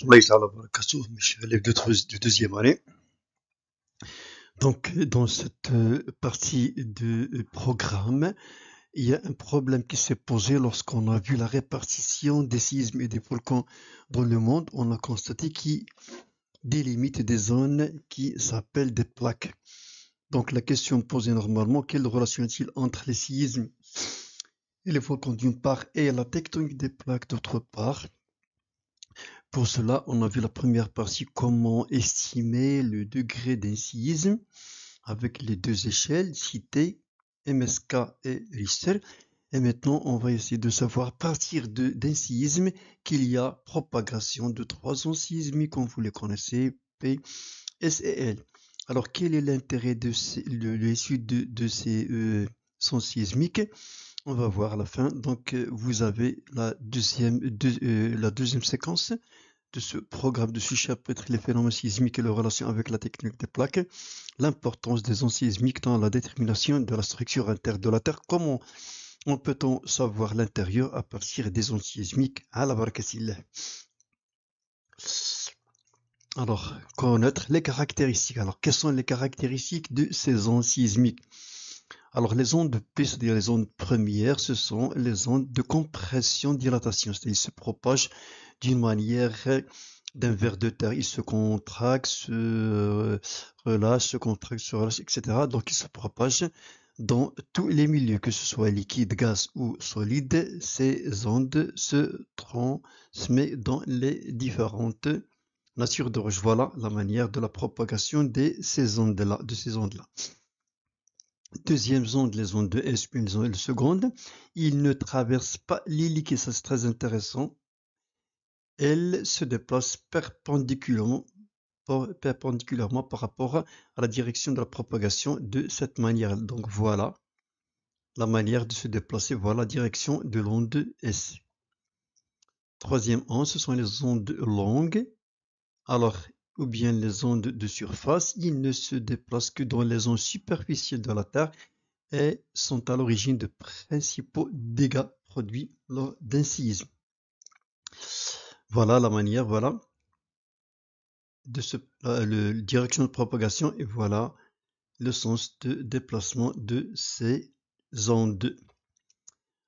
Mes chers élèves de deuxième année. Donc, dans cette partie de programme, il y a un problème qui s'est posé lorsqu'on a vu la répartition des séismes et des volcans dans le monde. On a constaté qu'il délimite des zones qui s'appellent des plaques. Donc, la question posée normalement, quelle relation y a-t-il entre les séismes et les volcans d'une part et la tectonique des plaques d'autre part? Pour cela, on a vu la première partie, comment estimer le degré d'un séisme avec les deux échelles citées, MSK et Richter. Et maintenant, on va essayer de savoir, à partir d'un séisme, qu'il y a propagation de trois ondes sismiques, comme vous les connaissez, P, S et L. Alors, quel est l'intérêt de l'issue de ces sons sismiques? On va voir à la fin. Donc, vous avez la deuxième séquence de ce programme de ce chapitre, les phénomènes sismiques et leurs relations avec la technique des plaques, l'importance des ondes sismiques dans la détermination de la structure interne de la Terre. Comment peut-on savoir l'intérieur à partir des ondes sismiques? À la barakatille. Alors, connaître les caractéristiques. Alors, quelles sont les caractéristiques de ces ondes sismiques? Alors, les ondes P, c'est-à-dire les ondes premières, ce sont les ondes de compression-dilatation, c'est-à-dire se propagent d'une manière d'un ver de terre. Il se contracte, se relâche, se contracte, se relâche, etc. Donc, il se propage dans tous les milieux, que ce soit liquide, gaz ou solide. Ces ondes se transmettent dans les différentes natures de roche. Voilà la manière de la propagation de ces ondes-là. Deuxième onde, les ondes de S, puis les ondes secondes. Ils ne traversent pas les liquides, ça c'est très intéressant. Elles se déplacent perpendiculairement par rapport à la direction de la propagation de cette manière. Donc voilà la manière de se déplacer, voilà la direction de l'onde S. Troisième onde, ce sont les ondes longues. Alors, ou bien les ondes de surface, ils ne se déplacent que dans les ondes superficielles de la Terre et sont à l'origine de principaux dégâts produits lors d'un séisme. Voilà la manière, voilà, de la direction de propagation et voilà le sens de déplacement de ces ondes.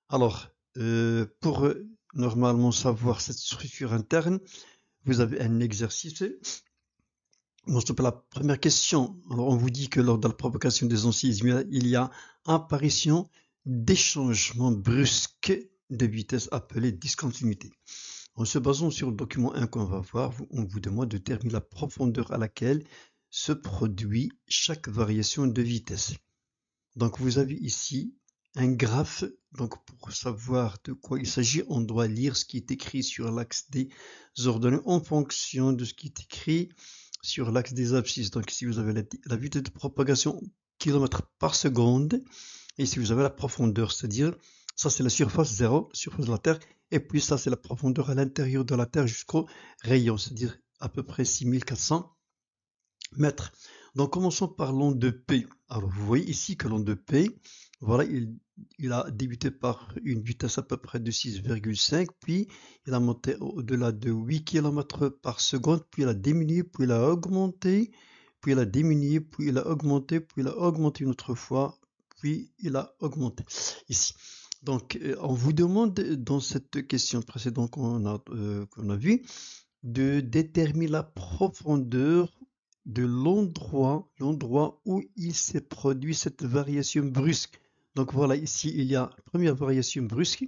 Alors, pour normalement savoir cette structure interne, vous avez un exercice. Bon, la première question. Alors, on vous dit que lors de la propagation des ondes sismiques, il y a apparition des changements brusques de vitesse appelés discontinuité. En se basant sur le document 1 qu'on va voir, on vous demande de déterminer la profondeur à laquelle se produit chaque variation de vitesse. Donc vous avez ici un graphe. Donc pour savoir de quoi il s'agit, on doit lire ce qui est écrit sur l'axe des ordonnées en fonction de ce qui est écrit sur l'axe des abscisses. Donc ici vous avez la vitesse de propagation km par seconde. Et ici vous avez la profondeur, c'est-à-dire ça c'est la surface zéro, la surface de la Terre. Et puis ça c'est la profondeur à l'intérieur de la Terre jusqu'au rayon, c'est-à-dire à peu près 6400 mètres. Donc commençons par l'onde P. Alors vous voyez ici que l'onde P, voilà, il a débuté par une vitesse à peu près de 6,5, puis il a monté au-delà de 8 km par seconde, puis il a diminué, puis il a augmenté, puis il a diminué, puis il a augmenté, puis il a augmenté une autre fois, puis il a augmenté ici. Donc on vous demande dans cette question précédente qu'on a vue de déterminer la profondeur de l'endroit où il s'est produit cette variation brusque. Donc voilà, ici il y a la première variation brusque,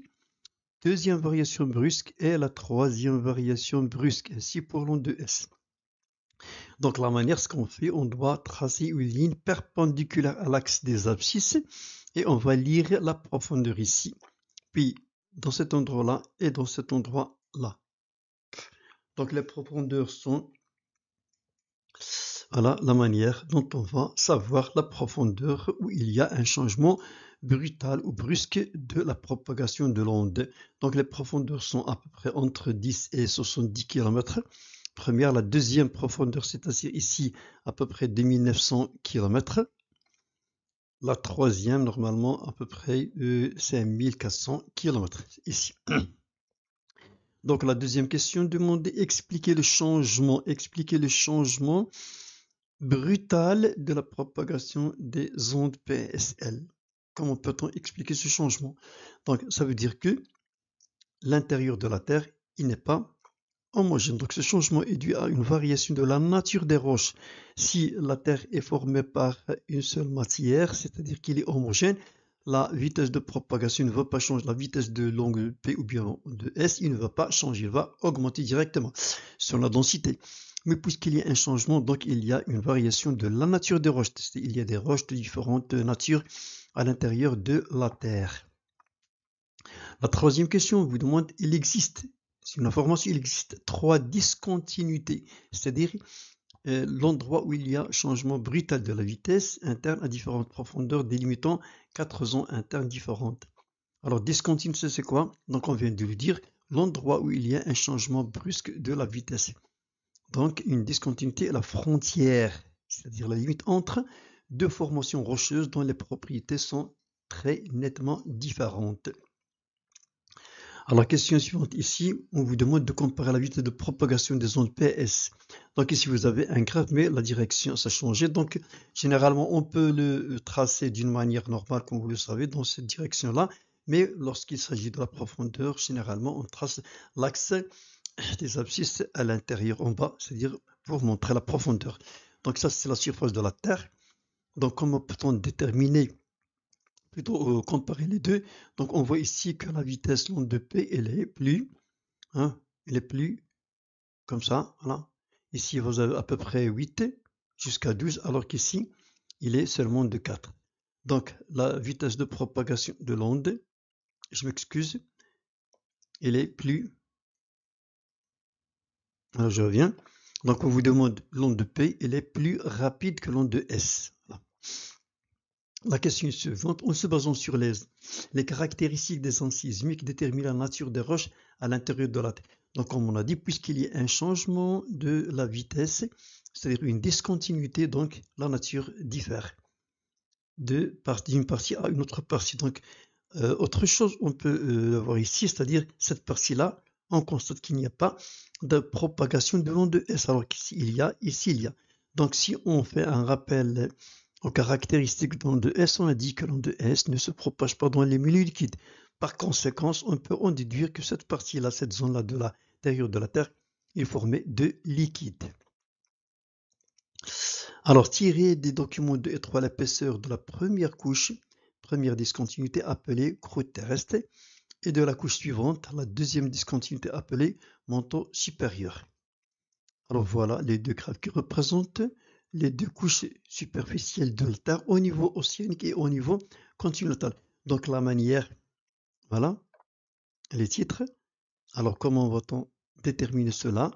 deuxième variation brusque et la troisième variation brusque, ainsi pour l'onde S. Donc la manière, ce qu'on fait, on doit tracer une ligne perpendiculaire à l'axe des abscisses et on va lire la profondeur ici, puis dans cet endroit-là et dans cet endroit-là. Donc les profondeurs sont, voilà la manière dont on va savoir la profondeur où il y a un changement brutal ou brusque de la propagation de l'onde. Donc les profondeurs sont à peu près entre 10 et 70 km. Première, la deuxième profondeur, c'est-à-dire ici à peu près 2900 km. La troisième, normalement, à peu près 5400 km ici. Donc la deuxième question demande d'expliquer le changement brutal de la propagation des ondes PSL. Comment peut-on expliquer ce changement? Donc ça veut dire que l'intérieur de la Terre, il n'est pas homogène. Donc ce changement est dû à une variation de la nature des roches. Si la Terre est formée par une seule matière, c'est-à-dire qu'il est homogène, la vitesse de propagation ne va pas changer. La vitesse de l'angle P ou bien de S, il ne va pas changer, il va augmenter directement sur la densité. Mais puisqu'il y a un changement, donc il y a une variation de la nature des roches. Il y a des roches de différentes natures à l'intérieur de la Terre. La troisième question vous demande, il existe trois discontinuités, c'est-à-dire l'endroit où il y a changement brutal de la vitesse interne à différentes profondeurs délimitant 4 zones internes différentes. Alors discontinuité c'est quoi? Donc on vient de le dire, l'endroit où il y a un changement brusque de la vitesse. Donc une discontinuité est la frontière, c'est-à-dire la limite entre deux formations rocheuses dont les propriétés sont très nettement différentes. Alors la question suivante ici, on vous demande de comparer la vitesse de propagation des ondes PS. Donc ici vous avez un graphe, mais la direction ça a changé. Donc généralement on peut le tracer d'une manière normale, comme vous le savez, dans cette direction-là. Mais lorsqu'il s'agit de la profondeur, généralement on trace l'axe des abscisses à l'intérieur en bas, c'est-à-dire pour montrer la profondeur. Donc ça c'est la surface de la Terre. Donc comment peut-on déterminer, plutôt comparer les deux? Donc on voit ici que la vitesse l'onde de P elle est plus comme ça, voilà. Ici vous avez à peu près 8 jusqu'à 12, alors qu'ici il est seulement de 4. Donc la vitesse de propagation de l'onde, je m'excuse, elle est plus, alors je reviens. Donc on vous demande l'onde de P, elle est plus rapide que l'onde de S. Voilà. La question suivante, en se basant sur les caractéristiques des ondes sismiques déterminent la nature des roches à l'intérieur de la Terre. Donc comme on a dit, puisqu'il y a un changement de la vitesse, c'est-à-dire une discontinuité, donc la nature diffère d'une partie à une autre partie. Donc autre chose on peut voir ici, c'est-à-dire cette partie-là, on constate qu'il n'y a pas de propagation de l'onde de S, alors qu'ici il y a, ici il y a. Donc si on fait un rappel aux caractéristiques de l'onde de S, on a dit que l'onde de S ne se propage pas dans les milieux liquides. Par conséquent, on peut en déduire que cette partie-là, cette zone-là de l'intérieur de la Terre, est formée de liquide. Alors, tirer des documents de étroit l'épaisseur de la première couche, première discontinuité appelée croûte terrestre, et de la couche suivante, la deuxième discontinuité appelée manteau supérieur. Alors voilà les deux graphes qui représentent les deux couches superficielles de la Terre au niveau océanique et au niveau continental. Donc la manière, voilà, les titres. Alors comment va-t-on déterminer cela?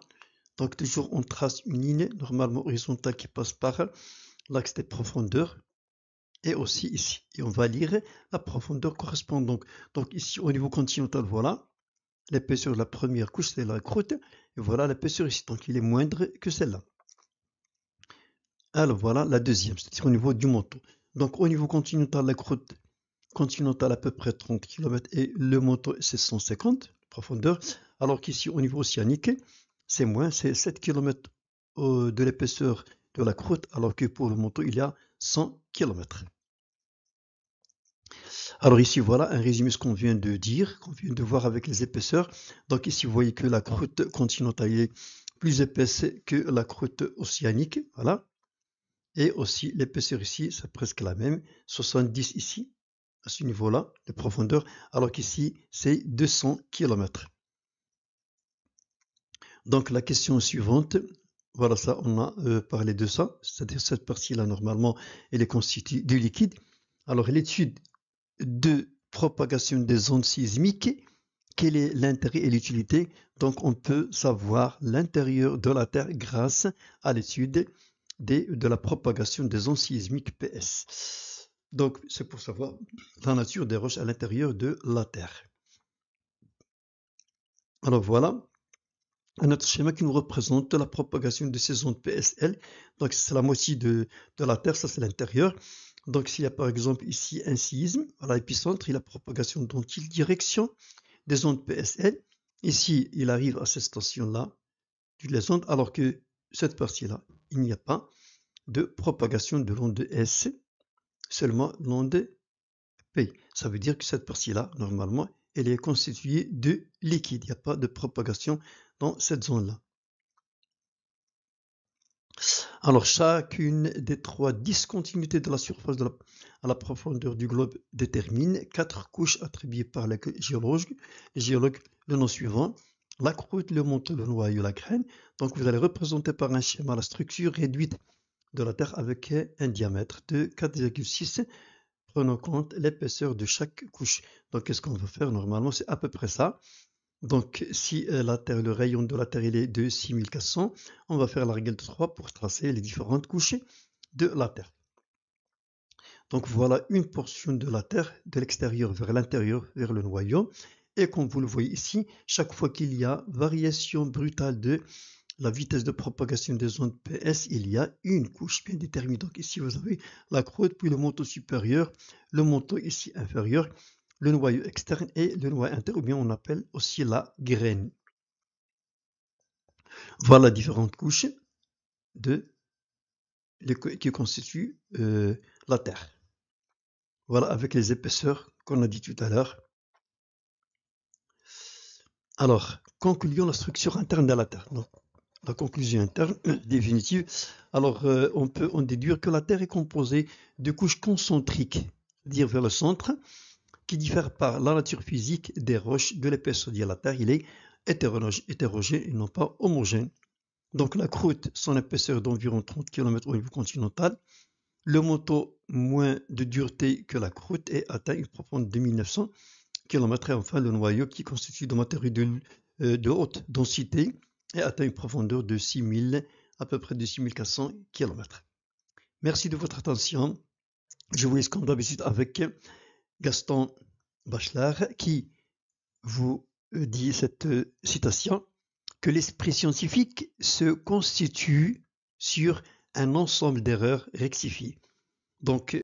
Donc toujours on trace une ligne normalement horizontale qui passe par l'axe des profondeurs et aussi ici. Et on va lire la profondeur correspondante. Donc ici au niveau continental, voilà, l'épaisseur de la première couche c'est la croûte, et voilà l'épaisseur ici, donc il est moindre que celle-là. Alors voilà la deuxième, c'est-à-dire au niveau du manteau. Donc au niveau continental, la croûte continentale à peu près 30 km et le manteau c'est 150 profondeur, alors qu'ici au niveau océanique, c'est moins, c'est 7 km de l'épaisseur de la croûte, alors que pour le manteau il y a 100 km. Alors ici voilà un résumé de ce qu'on vient de dire, qu'on vient de voir avec les épaisseurs. Donc ici vous voyez que la croûte continentale est plus épaisse que la croûte océanique, voilà. Et aussi l'épaisseur ici, c'est presque la même, 70 ici, à ce niveau-là, de profondeur, alors qu'ici, c'est 200 km. Donc la question suivante, voilà ça, on a parlé de ça, c'est-à-dire cette partie-là, normalement, elle est constituée de liquide. Alors l'étude de propagation des ondes sismiques, quel est l'intérêt et l'utilité? Donc on peut savoir l'intérieur de la Terre grâce à l'étude de la propagation des ondes sismiques PS. Donc c'est pour savoir la nature des roches à l'intérieur de la Terre. Alors voilà un autre schéma qui nous représente la propagation de ces ondes PSL. Donc c'est la moitié de la Terre, ça c'est l'intérieur. Donc s'il y a par exemple ici un séisme, à l'épicentre, il y a la propagation dans quelle direction des ondes PSL. Ici, il arrive à cette station-là, les ondes, alors que cette partie-là, il n'y a pas de propagation de l'onde S, seulement l'onde P. Ça veut dire que cette partie-là, normalement, elle est constituée de liquide. Il n'y a pas de propagation dans cette zone-là. Alors, chacune des trois discontinuités de la surface à la profondeur du globe détermine 4 couches attribuées par les géologues le nom suivant: la croûte, le manteau, le noyau, la graine. Donc, vous allez représenter par un schéma la structure réduite de la Terre avec un diamètre de 4,6, prenant en compte l'épaisseur de chaque couche. Donc, qu'est-ce qu'on va faire normalement? C'est à peu près ça. Donc, si la Terre, le rayon de la Terre il est de 6400, on va faire la règle de 3 pour tracer les différentes couches de la Terre. Donc, voilà une portion de la Terre, de l'extérieur vers l'intérieur, vers le noyau. Et comme vous le voyez ici, chaque fois qu'il y a variation brutale de la vitesse de propagation des ondes PS, il y a une couche bien déterminée. Donc ici, vous avez la croûte, puis le manteau supérieur, le manteau ici inférieur, le noyau externe et le noyau interne, ou bien on appelle aussi la graine. Voilà différentes couches qui constituent la Terre. Voilà avec les épaisseurs qu'on a dit tout à l'heure. Alors, concluons la structure interne de la Terre. Donc, la conclusion interne définitive. Alors, on peut en déduire que la Terre est composée de couches concentriques, c'est-à-dire vers le centre, qui diffèrent par la nature physique des roches de l'épaisseur. La Terre, il est hétérogène et non pas homogène. Donc, la croûte, son épaisseur d'environ 30 km au niveau continental. Le manteau, moins de dureté que la croûte, et atteint une profondeur de 1900 km. Et enfin, le noyau, qui constitue de matériaux de haute densité, et atteint une profondeur de 6000, à peu près de 6400 km. Merci de votre attention. Je vous laisse comme d'habitude avec Gaston Bachelard qui vous dit cette citation: que l'esprit scientifique se constitue sur un ensemble d'erreurs rectifiées. Donc,